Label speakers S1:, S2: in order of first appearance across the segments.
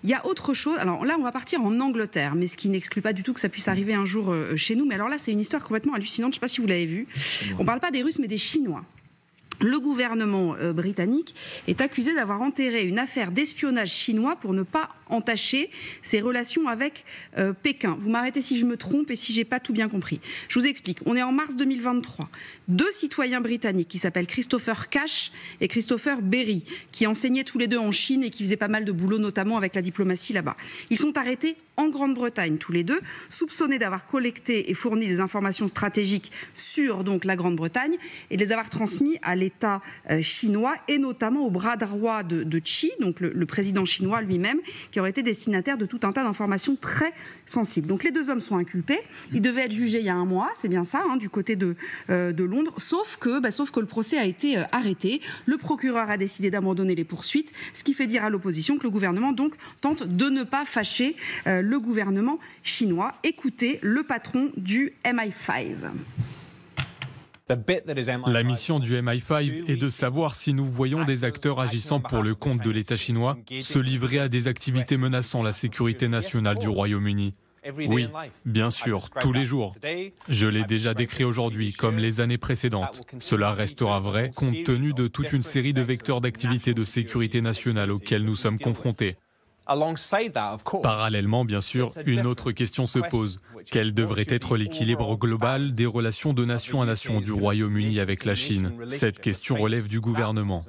S1: Il y a autre chose. Alors là, on va partir en Angleterre, mais ce qui n'exclut pas du tout que ça puisse arriver un jour chez nous. Mais alors là, c'est une histoire complètement hallucinante. Je ne sais pas si vous l'avez vu. On ne parle pas des Russes, mais des Chinois. Le gouvernement britannique est accusé d'avoir enterré une affaire d'espionnage chinois pour ne pas entacher ses relations avec Pékin. Vous m'arrêtez si je me trompe et si j'ai pas tout bien compris. Je vous explique. On est en mars 2023. 2 citoyens britanniques qui s'appellent Christopher Cash et Christopher Berry, qui enseignaient tous les deux en Chine et qui faisaient pas mal de boulot, notamment avec la diplomatie là-bas. Ils sont arrêtés en Grande-Bretagne, tous les deux, soupçonnés d'avoir collecté et fourni des informations stratégiques sur donc la Grande-Bretagne et de les avoir transmis à l'État chinois et notamment au bras droit de Xi, donc le président chinois lui-même, qui aurait été destinataire de tout un tas d'informations très sensibles. Donc les 2 hommes sont inculpés. Ils devaient être jugés il y a 1 mois, c'est bien ça, du côté de Londres, sauf que le procès a été arrêté. Le procureur a décidé d'abandonner les poursuites, ce qui fait dire à l'opposition que le gouvernement donc tente de ne pas fâcher le gouvernement chinois. Écoutez le patron du MI5.
S2: La mission du MI5 est de savoir si nous voyons des acteurs agissant pour le compte de l'État chinois se livrer à des activités menaçant la sécurité nationale du Royaume-Uni. Oui, bien sûr, tous les jours. Je l'ai déjà décrit aujourd'hui, comme les années précédentes. Cela restera vrai compte tenu de toute une série de vecteurs d'activité de sécurité nationale auxquels nous sommes confrontés. Parallèlement, bien sûr, une autre question se pose. Quel devrait être l'équilibre global des relations de nation à nation du Royaume-Uni avec la Chine? Cette question relève du gouvernement.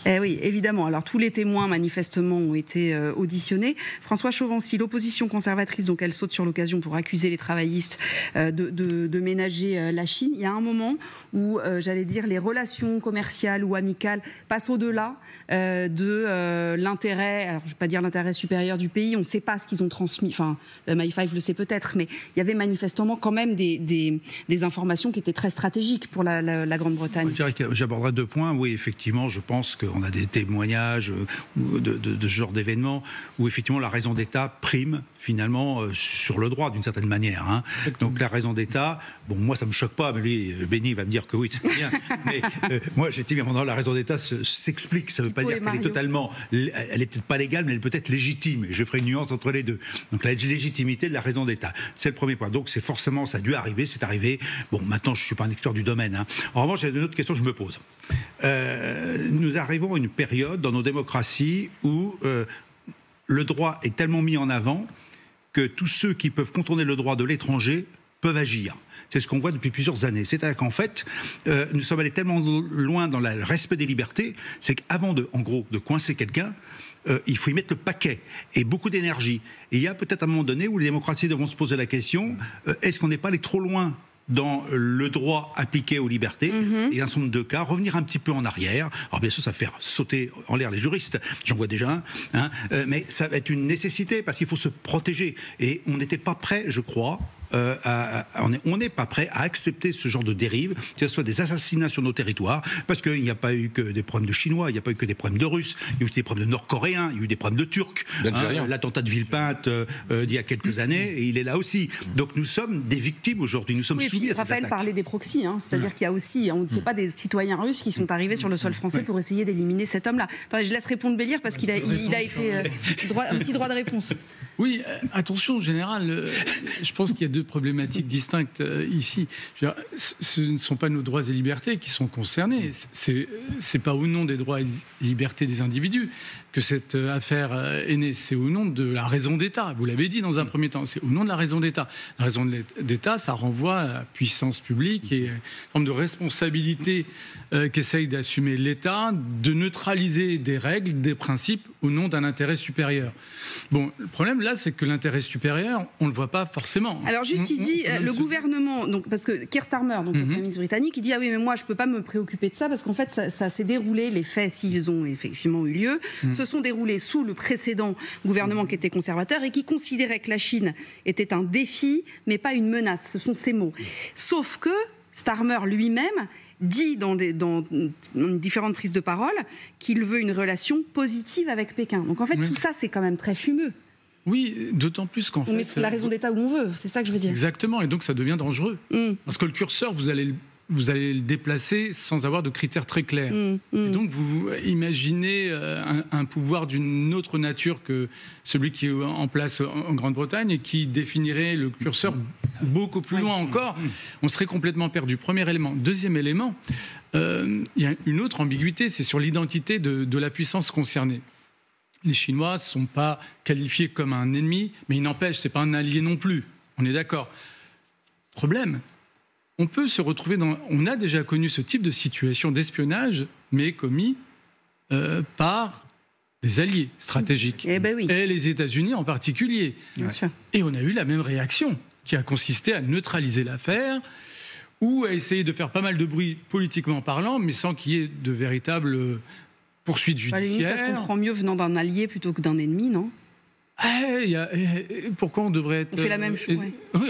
S1: Eh oui, évidemment. Alors tous les témoins manifestement ont été auditionnés. François Chauvency, l'opposition conservatrice, donc elle saute sur l'occasion pour accuser les travaillistes de ménager la Chine. Il y a un moment où, j'allais dire, les relations commerciales ou amicales passent au-delà de l'intérêt, alors je ne vais pas dire l'intérêt supérieur du pays, on ne sait pas ce qu'ils ont transmis, enfin le MI5 le sait peut-être, mais il y avait manifestement quand même des informations qui étaient très stratégiques pour la Grande-Bretagne.
S3: Je dirais que j'aborderai 2 points. Oui, effectivement, je pense qu'on a des témoignages de ce genre d'événements où effectivement la raison d'État prime finalement sur le droit d'une certaine manière. Donc la raison d'État, bon moi ça me choque pas, mais lui, Benny va me dire que oui c'est bien, mais moi j'estime que la raison d'État s'explique, ça ne veut pas dire qu'elle est totalement, elle est peut-être pas légale, mais elle peut être légitime, et je ferai une nuance entre les deux. Donc la légitimité de la raison d'État, c'est le premier point. Donc c'est forcément, ça a dû arriver, c'est arrivé. Bon maintenant je suis pas un expert du domaine. En revanche il y a une autre question que je me pose. Nous arrivons à une période dans nos démocraties où le droit est tellement mis en avant que tous ceux qui peuvent contourner le droit de l'étranger peuvent agir. C'est ce qu'on voit depuis plusieurs années. C'est-à-dire qu'en fait, nous sommes allés tellement loin dans le respect des libertés, c'est qu'avant en gros, de coincer quelqu'un, il faut y mettre le paquet et beaucoup d'énergie. Et il y a peut-être un moment donné où les démocraties devront se poser la question, est-ce qu'on n'est pas allé trop loin dans le droit appliqué aux libertés, et un certain nombre de cas, revenir un petit peu en arrière. Alors bien sûr, ça va faire sauter en l'air les juristes, j'en vois déjà un, mais ça va être une nécessité, parce qu'il faut se protéger. Et on n'était pas prêt, je crois, on n'est pas prêt à accepter ce genre de dérive, que ce soit des assassinats sur nos territoires, parce qu'il n'y a pas eu que des problèmes de Chinois, il n'y a pas eu que des problèmes de Russes, il y a eu des problèmes de Nord-Coréens, il y a eu des problèmes de Turcs, l'attentat de Villepinte d'il y a quelques années, et il est là aussi. Donc nous sommes des victimes aujourd'hui, nous sommes soumis à cette attaque.
S1: Raphaël parlait des proxys, c'est-à-dire qu'il y a aussi, on ne sait pas, des citoyens russes qui sont arrivés sur le sol français pour essayer d'éliminer cet homme-là. Attendez, je laisse répondre Bélier parce qu'il a été un petit droit de réponse.
S4: Oui, attention, en général, je pense qu'il y a 2 problématiques distinctes ici. Ce ne sont pas nos droits et libertés qui sont concernés. C'est pas au nom des droits et libertés des individus que cette affaire est née. C'est au nom de la raison d'État. Vous l'avez dit dans un premier temps. C'est au nom de la raison d'État. La raison d'État, ça renvoie à la puissance publique et une forme de responsabilité qu'essaye d'assumer l'État, de neutraliser des règles, des principes au nom d'un intérêt supérieur. Bon, le problème là, c'est que l'intérêt supérieur, on ne le voit pas forcément.
S1: Alors juste, il dit, le gouvernement, donc, parce que Keir Starmer, donc, le Premier ministre britannique, il dit, ah oui, mais moi, je ne peux pas me préoccuper de ça, parce qu'en fait, ça s'est déroulé, les faits, s'ils ont effectivement eu lieu, se sont déroulés sous le précédent gouvernement qui était conservateur et qui considérait que la Chine était un défi, mais pas une menace. Ce sont ces mots. Sauf que Starmer lui-même dit dans différentes prises de parole qu'il veut une relation positive avec Pékin. Donc en fait, tout ça, c'est quand même très fumeux.
S4: Oui, d'autant plus qu'en fait...
S1: On met la raison d'État où on veut, c'est ça que je veux dire.
S4: Exactement, et donc ça devient dangereux. Parce que le curseur, vous allez vous allez le déplacer sans avoir de critères très clairs. Et donc, vous imaginez un pouvoir d'une autre nature que celui qui est en place en Grande-Bretagne et qui définirait le curseur beaucoup plus loin encore. On serait complètement perdu. Premier élément. Deuxième élément, il y a une autre ambiguïté, c'est sur l'identité de la puissance concernée. Les Chinois ne sont pas qualifiés comme un ennemi, mais il n'empêche, ce n'est pas un allié non plus. On est d'accord. Problème, on peut se retrouver on a déjà connu ce type de situation d'espionnage, mais commis par des alliés stratégiques.
S1: Eh ben oui.
S4: Et les États-Unis en particulier.
S1: Bien sûr.
S4: Et on a eu la même réaction, qui a consisté à neutraliser l'affaire, ou à essayer de faire pas mal de bruit politiquement parlant, mais sans qu'il y ait de véritables poursuites judiciaires.
S1: Ça se comprend mieux venant d'un allié plutôt que d'un ennemi, non ?
S4: Pourquoi on devrait être...
S1: On fait la même chose,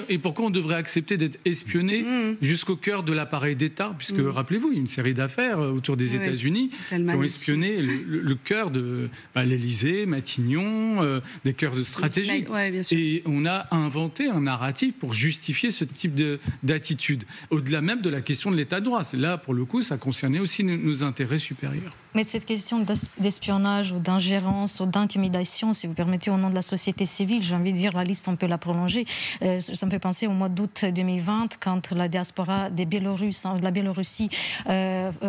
S4: Et pourquoi on devrait accepter d'être espionné jusqu'au cœur de l'appareil d'État ? Puisque, rappelez-vous, il y a une série d'affaires autour des États-Unis qui ont espionné le cœur de l'Élysée, Matignon, des cœurs de stratégie. Et on a inventé un narratif pour justifier ce type d'attitude. Au-delà même de la question de l'État de droit. Là, pour le coup, ça concernait aussi nos intérêts supérieurs.
S5: Mais cette question d'espionnage ou d'ingérence ou d'intimidation, si vous permettez, au nom de la société civile, j'ai envie de dire, la liste, on peut la prolonger. Ça me fait penser au mois d'août 2020, quand la diaspora des Biélorusses, de la Biélorussie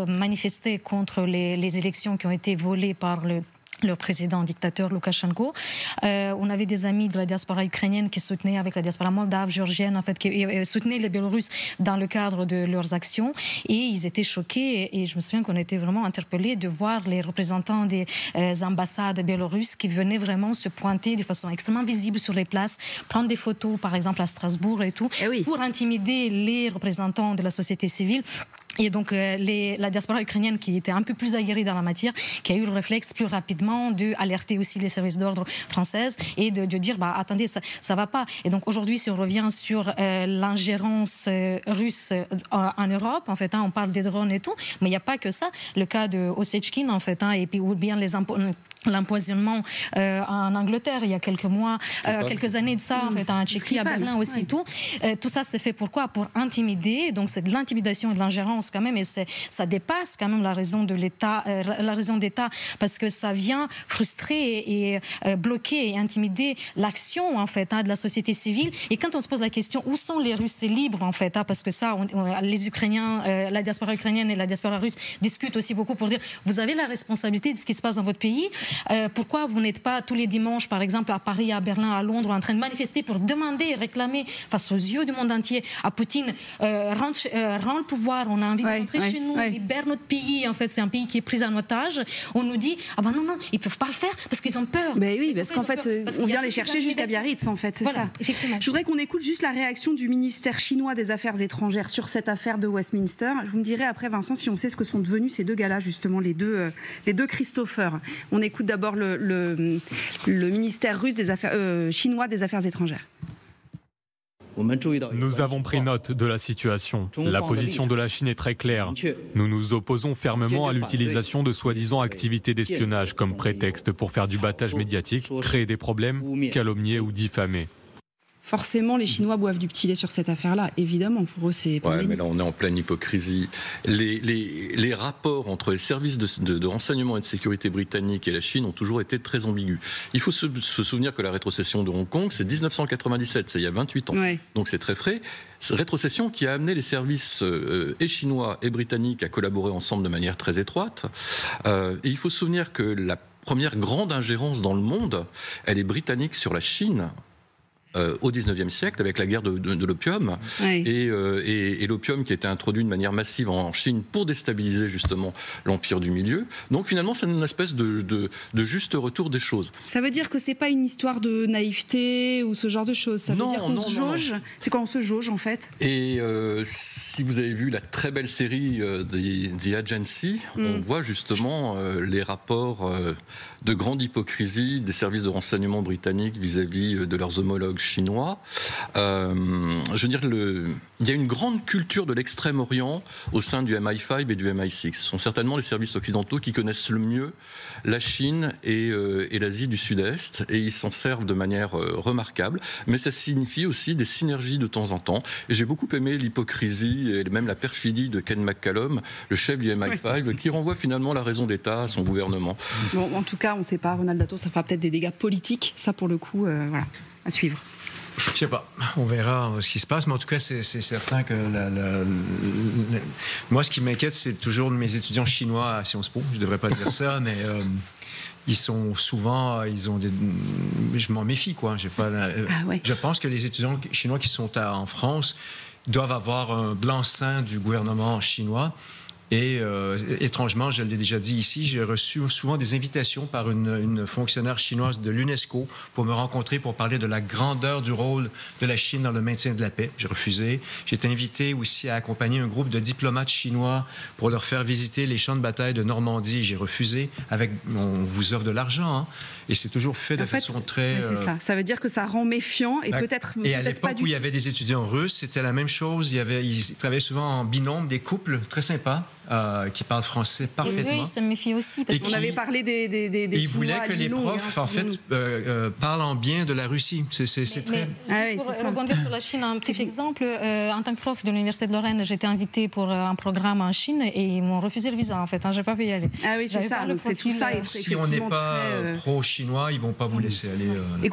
S5: manifestait contre les élections qui ont été volées par le président dictateur Loukachenko. On avait des amis de la diaspora ukrainienne qui soutenaient avec la diaspora moldave, géorgienne, en fait, qui soutenaient les Biélorusses dans le cadre de leurs actions. Et ils étaient choqués. Et je me souviens qu'on était vraiment interpellés de voir les représentants des ambassades biélorusses qui venaient vraiment se pointer de façon extrêmement visible sur les places, prendre des photos, par exemple à Strasbourg et tout, pour intimider les représentants de la société civile. Et donc la diaspora ukrainienne, qui était un peu plus aguerrie dans la matière, qui a eu le réflexe plus rapidement d'alerter aussi les services d'ordre françaises et de dire attendez, ça va pas. Et donc aujourd'hui, si on revient sur l'ingérence russe en Europe, en fait, on parle des drones et tout, mais il n'y a pas que ça. Le cas de Osechkin, en fait, et puis ou bien l'empoisonnement en Angleterre il y a quelques mois, quelques années de ça, en fait, en Tchéquie, à Berlin aussi, tout ça c'est fait pourquoi ? Pour intimider. Donc c'est de l'intimidation et de l'ingérence quand même, et ça dépasse quand même la raison de l'État, la raison d'État, parce que ça vient frustrer et bloquer et intimider l'action, en fait, de la société civile. Et quand on se pose la question où sont les Russes libres, en fait, parce que ça, les Ukrainiens, la diaspora ukrainienne et la diaspora russe discutent aussi beaucoup pour dire vous avez la responsabilité de ce qui se passe dans votre pays. Pourquoi vous n'êtes pas tous les dimanches, par exemple, à Paris, à Berlin, à Londres, en train de manifester pour demander et réclamer face aux yeux du monde entier à Poutine, rend le pouvoir, on a envie de rentrer chez nous, libère notre pays. En fait, c'est un pays qui est pris en otage. On nous dit non, ils peuvent pas le faire parce qu'ils ont peur.
S1: Ben oui, parce qu'en fait, on vient les chercher jusqu'à Biarritz, en fait, c'est ça.
S5: Effectivement.
S1: Je voudrais qu'on écoute juste la réaction du ministère chinois des Affaires étrangères sur cette affaire de Westminster. Vous me direz après, Vincent, si on sait ce que sont devenus ces deux gars-là, justement, les deux Christopher. On écoute d'abord le ministère russe des affaires, chinois des Affaires étrangères.
S2: Nous avons pris note de la situation. La position de la Chine est très claire. Nous nous opposons fermement à l'utilisation de soi-disant activités d'espionnage comme prétexte pour faire du battage médiatique, créer des problèmes, calomnier ou diffamer.
S1: Forcément, les Chinois boivent du petit lait sur cette affaire-là. Évidemment, pour eux, c'est pas
S6: mais là, on est en pleine hypocrisie. Les rapports entre les services de renseignement et de sécurité britanniques et la Chine ont toujours été très ambigus. Il faut se souvenir que la rétrocession de Hong Kong, c'est 1997, c'est il y a 28 ans. Donc c'est très frais. Cette rétrocession qui a amené les services et chinois et britanniques à collaborer ensemble de manière très étroite. Et il faut se souvenir que la première grande ingérence dans le monde, elle est britannique sur la Chine. Au XIXe siècle, avec la guerre de l'opium, et l'opium qui a été introduit de manière massive en Chine pour déstabiliser justement l'empire du milieu. Donc finalement, c'est une espèce de juste retour des choses.
S1: Ça veut dire que c'est pas une histoire de naïveté ou ce genre de choses. Ça veut dire qu'on se jauge. C'est quand on se jauge, en fait.
S6: Et si vous avez vu la très belle série The Agency, on voit justement les rapports de grande hypocrisie des services de renseignement britanniques vis-à-vis de leurs homologues chinois. Je veux dire, il y a une grande culture de l'Extrême-Orient au sein du MI5 et du MI6. Ce sont certainement les services occidentaux qui connaissent le mieux la Chine et l'Asie du Sud-Est, et ils s'en servent de manière remarquable. Mais ça signifie aussi des synergies de temps en temps. Et j'ai beaucoup aimé l'hypocrisie et même la perfidie de Ken McCallum, le chef du MI5, qui renvoie finalement la raison d'État à son gouvernement.
S1: Bon, en tout cas, on ne sait pas, Ronald Datto, ça fera peut-être des dégâts politiques, ça pour le coup, voilà, à suivre.
S7: Je ne sais pas, on verra ce qui se passe, mais en tout cas, c'est certain que moi, ce qui m'inquiète, c'est toujours mes étudiants chinois à Sciences Po. Je ne devrais pas dire ça, mais ils sont souvent, je m'en méfie, quoi. Je pense que les étudiants chinois qui sont en France doivent avoir un blanc-seing du gouvernement chinois. Et étrangement, je l'ai déjà dit ici, j'ai reçu souvent des invitations par une fonctionnaire chinoise de l'UNESCO pour me rencontrer pour parler de la grandeur du rôle de la Chine dans le maintien de la paix. J'ai refusé. J'ai été invité aussi à accompagner un groupe de diplomates chinois pour leur faire visiter les champs de bataille de Normandie. J'ai refusé. On vous offre de l'argent, hein, et c'est toujours fait de façon très...
S1: c'est ça. Ça veut dire que ça rend méfiant et peut-être pas du tout.
S7: Et à l'époque où il y avait des étudiants russes, c'était la même chose. Ils travaillaient souvent en binôme, des couples très sympas. Qui parlent français parfaitement.
S5: Et eux, ils se méfient aussi. Parce
S1: qu'on avait parlé des
S7: ils voulaient que les profs, en fait, parlent en bien de la Russie. C'est très...
S5: Pour rebondir sur la Chine, un petit exemple. En tant que prof de l'Université de Lorraine, j'étais invitée pour un programme en Chine et ils m'ont refusé le visa, en fait. Je n'ai pas pu y aller.
S1: Ah oui, c'est ça. Donc c'est tout ça.
S7: Si on n'est pas pro-chinois, ils ne vont pas vous laisser aller.